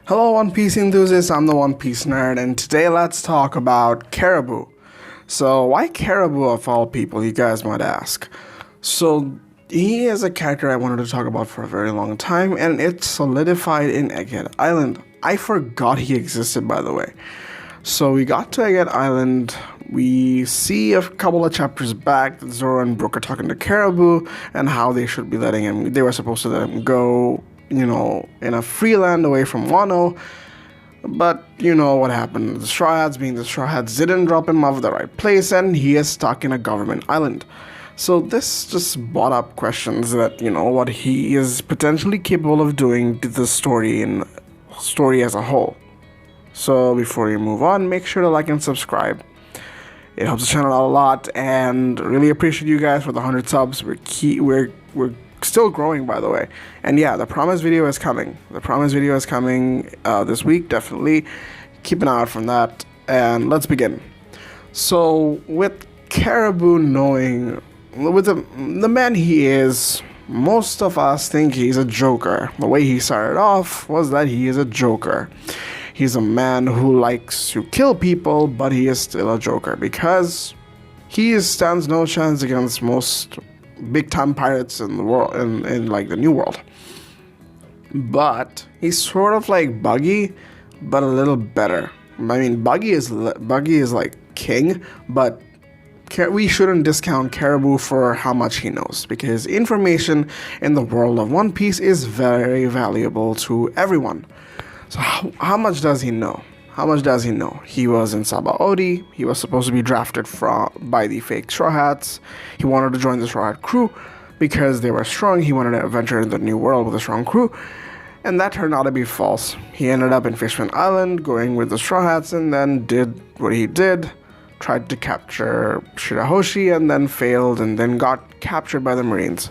Hello, One Piece enthusiasts. I'm the One Piece nerd, and today let's talk about Caribou. So, why Caribou of all people, you guys might ask? So, he is a character I wanted to talk about for a very long time, and it solidified in Egghead Island. I forgot he existed, by the way. So, we got to Egghead Island. We see a couple of chapters back that Zoro and Brook are talking to Caribou and how they should be letting him, they were supposed to let him go, in a free land away from Wano. But you know what happened. The Straw Hats, being the Straw Hats, didn't drop him off at the right place, and he is stuck in a government island. So this just brought up questions that, what he is potentially capable of doing to the story as a whole. So before we move on, make sure to like and subscribe. It helps the channel out a lot, and really appreciate you guys for the 100 subs. We're still growing, by the way. And yeah, the promise video is coming. This week, definitely. Keep an eye out from that, and let's begin. So with Caribou knowing, with the man he is, most of us think he's a joker. The way he started off was that he is a joker. He's a man who likes to kill people, but he is still a joker because he stands no chance against most big-time pirates in the world, in like the New World. But he's sort of like Buggy, but a little better. I mean, Buggy is like king, but we shouldn't discount Caribou for how much he knows, because information in the world of One Piece is very valuable to everyone. So how much does he know? He was in Sabaody. He was supposed to be drafted by the fake Straw Hats. He wanted to join the Straw Hat crew because they were strong. He wanted to venture in the New World with a strong crew. And that turned out to be false. He ended up in Fishman Island going with the Straw Hats, and then did what he did. Tried to capture Shirahoshi and then failed, and then got captured by the Marines.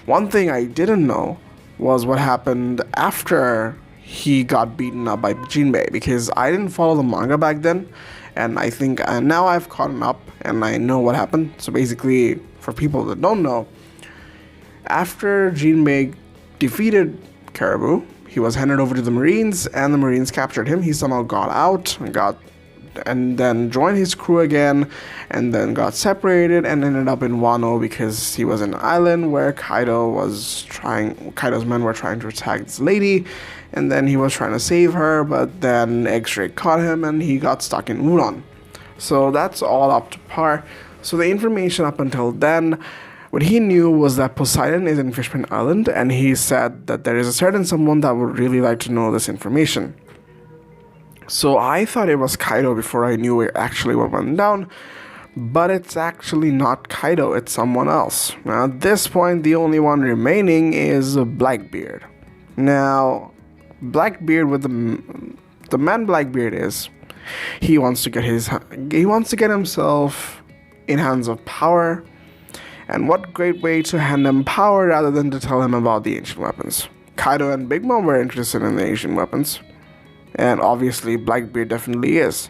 One thing I didn't know was what happened after he got beaten up by Jinbei, because I didn't follow the manga back then, and I think now I've caught up and I know what happened. So basically, for people that don't know, after Jinbei defeated Caribou, he was handed over to the Marines, and the Marines captured him. He somehow got out and then joined his crew again, and then got separated and ended up in Wano because he was in an island where Kaido's men were trying to attack this lady, and then he was trying to save her, but then X-Ray caught him and he got stuck in Udon. So that's all up to par. So the information up until then, what he knew was that Poseidon is in Fishman Island, and he said that there is a certain someone that would really like to know this information. So I thought it was Kaido before I knew actually what went down, but it's actually not Kaido, it's someone else. Now at this point, the only one remaining is Blackbeard. Now, Blackbeard, with the man Blackbeard is, he wants to get himself in hands of power, and what great way to hand him power rather than to tell him about the ancient weapons. Kaido and Big Mom were interested in the ancient weapons. And obviously, Blackbeard definitely is.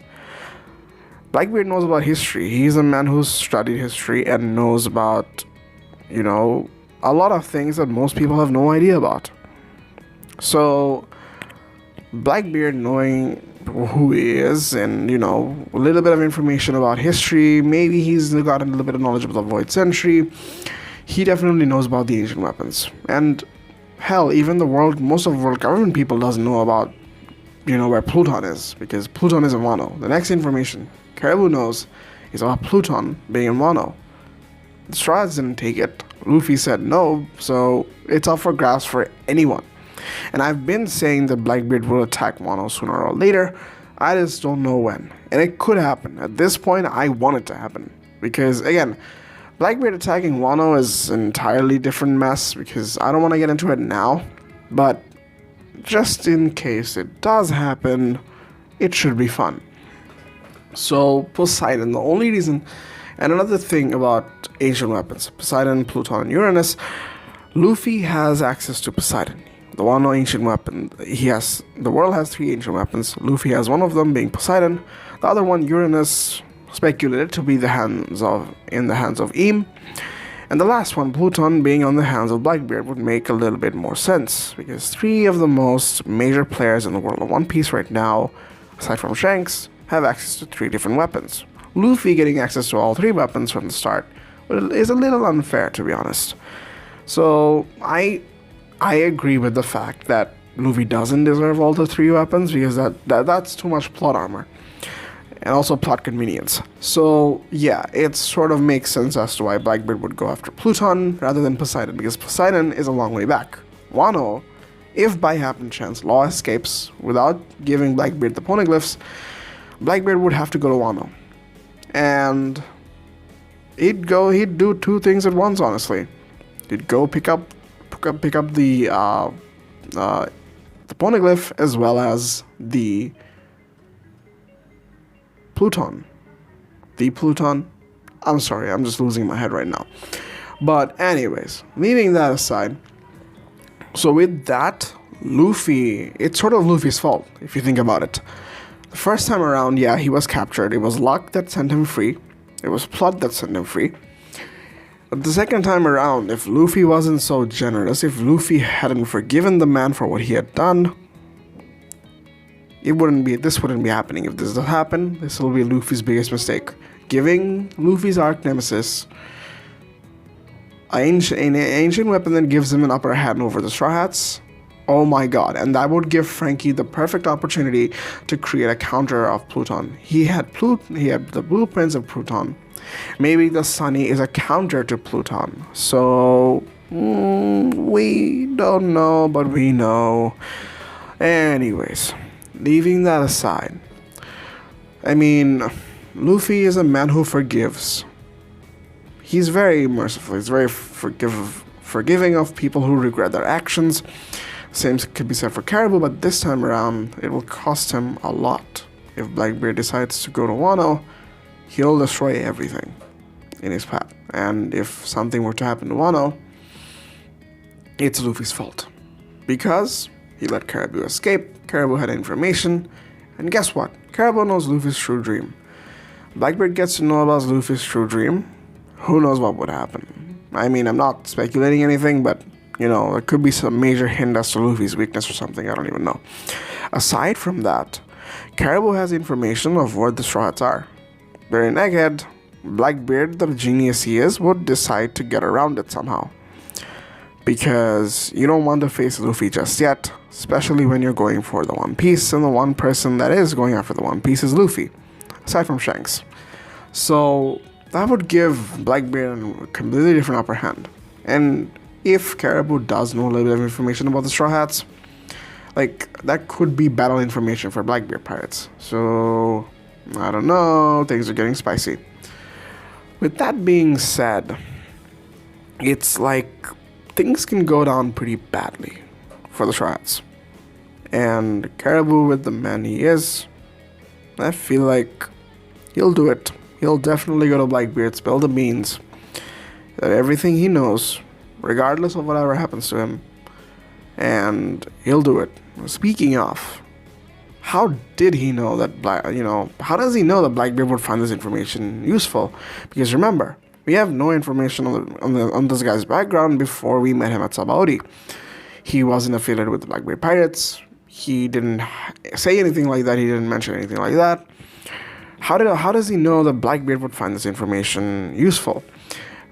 Blackbeard knows about history. He's a man who's studied history and knows about, a lot of things that most people have no idea about. So, Blackbeard, knowing who he is and, a little bit of information about history, maybe he's gotten a little bit of knowledge about the Void Century, he definitely knows about the ancient weapons. And, hell, even most of the world government people doesn't know about where Pluton is, because Pluton is in Wano. The next information Caribou knows is about Pluton being in Wano. The Straw Hats didn't take it. Luffy said no, so it's up for grabs for anyone. And I've been saying that Blackbeard will attack Wano sooner or later. I just don't know when. And it could happen. At this point, I want it to happen. Because, again, Blackbeard attacking Wano is an entirely different mess, because I don't want to get into it now. But just in case it does happen, it should be fun. So, Poseidon, the only reason, and another thing about ancient weapons, Poseidon, Pluton, and Uranus, Luffy has access to Poseidon. The Wano ancient weapon, the world has 3 ancient weapons. Luffy has one of them, being Poseidon. The other one, Uranus, speculated to be in the hands of Im. And the last one, Pluton being on the hands of Blackbeard, would make a little bit more sense, because three of the most major players in the world of One Piece right now, aside from Shanks, have access to three different weapons. Luffy getting access to all three weapons from the start is a little unfair, to be honest. So I agree with the fact that Luffy doesn't deserve all the three weapons, because that's too much plot armor. And also plot convenience. So yeah, it sort of makes sense as to why Blackbeard would go after Pluton rather than Poseidon, because Poseidon is a long way back. Wano, if by happen chance Law escapes without giving Blackbeard the poneglyphs, Blackbeard would have to go to Wano. And he'd do two things at once, honestly. He'd go pick up the poneglyph as well as the Pluton. The Pluton? I'm sorry, I'm just losing my head right now. But anyways, leaving that aside, so with that, Luffy, it's sort of Luffy's fault, if you think about it. The first time around, yeah, he was captured. It was luck that sent him free. It was plot that sent him free. But the second time around, if Luffy wasn't so generous, if Luffy hadn't forgiven the man for what he had done, this wouldn't be happening. If this does happen, this will be Luffy's biggest mistake. Giving Luffy's arch nemesis an ancient weapon that gives him an upper hand over the Straw Hats. Oh my god, and that would give Frankie the perfect opportunity to create a counter of Pluton. He had the blueprints of Pluton. Maybe the Sunny is a counter to Pluton. So, we don't know, but we know. Anyways, leaving that aside, I mean, Luffy is a man who forgives. He's very merciful. He's very forgiving of people who regret their actions. Same could be said for Caribou, but this time around, it will cost him a lot. If Blackbeard decides to go to Wano, he'll destroy everything in his path. And if something were to happen to Wano, it's Luffy's fault. Because he let Caribou escape, Caribou had information, and guess what? Caribou knows Luffy's true dream. Blackbeard gets to know about Luffy's true dream, who knows what would happen. I mean, I'm not speculating anything, but, you know, there could be some major hint as to Luffy's weakness or something, I don't even know. Aside from that, Caribou has information of where the Straw Hats are. They're in Egghead. Blackbeard, the genius he is, would decide to get around it somehow. Because you don't want to face Luffy just yet, especially when you're going for the One Piece, and the one person that is going after the One Piece is Luffy, aside from Shanks. So that would give Blackbeard a completely different upper hand. And if Caribou does know a little bit of information about the Straw Hats, like, that could be battle information for Blackbeard pirates. So, I don't know, things are getting spicy. With that being said, it's like things can go down pretty badly for the Straw Hats. And Caribou, with the man he is, I feel like he'll do it. He'll definitely go to Blackbeard, spill the beans, that everything he knows, regardless of whatever happens to him, and he'll do it. Speaking of, how did he know that how does he know that Blackbeard would find this information useful? Because remember, we have no information on this guy's background before we met him at Sabaody. He wasn't affiliated with the Blackbeard Pirates. He didn't say anything like that. He didn't mention anything like that. How does he know that Blackbeard would find this information useful?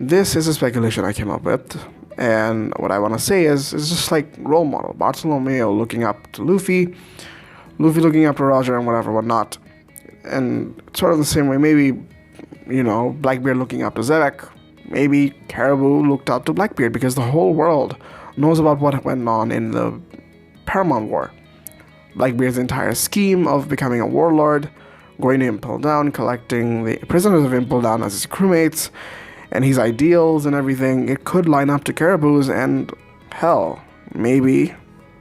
This is a speculation I came up with. And what I want to say is, it's just like role model. Bartolomeo looking up to Luffy looking up to Roger and whatnot. And sort of the same way, maybe, Blackbeard looking up to Zevek. Maybe Caribou looked up to Blackbeard because the whole world knows about what went on in the Paramount War. Blackbeard's entire scheme of becoming a warlord, going to Impel Down, collecting the prisoners of Impel Down as his crewmates, and his ideals and everything, it could line up to Caribou's, and hell, maybe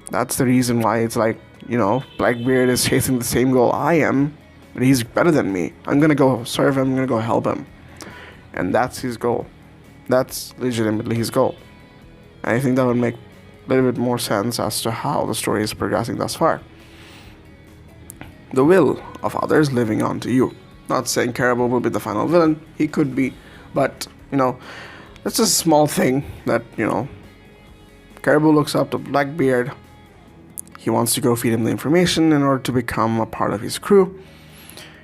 that's the reason why it's like, Blackbeard is chasing the same goal I am, but he's better than me. I'm gonna go serve him, I'm gonna go help him. And that's his goal. That's legitimately his goal. And I think that would make a little bit more sense as to how the story is progressing thus far. The will of others living on to you. Not saying Caribou will be the final villain, he could be, but, It's a small thing that, Caribou looks up to Blackbeard. He wants to go feed him the information in order to become a part of his crew.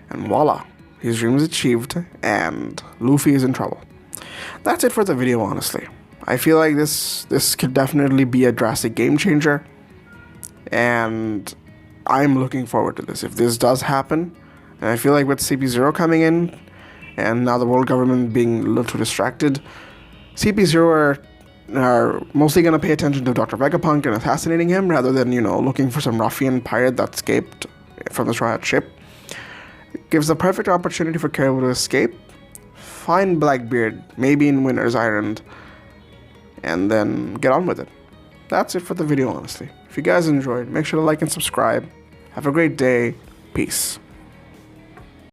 And voila, his dream is achieved, and Luffy is in trouble. That's it for the video, honestly. I feel like this could definitely be a drastic game changer, and I'm looking forward to this. If this does happen, and I feel like with CP0 coming in, and now the world government being a little too distracted, CP0 are mostly going to pay attention to Dr. Vegapunk and assassinating him, rather than, looking for some ruffian pirate that escaped from the Straw Hat ship. It gives the perfect opportunity for Caribou to escape, find Blackbeard, maybe in Winter's Island, and then get on with it. That's it for the video, honestly. If you guys enjoyed, make sure to like and subscribe. Have a great day. Peace.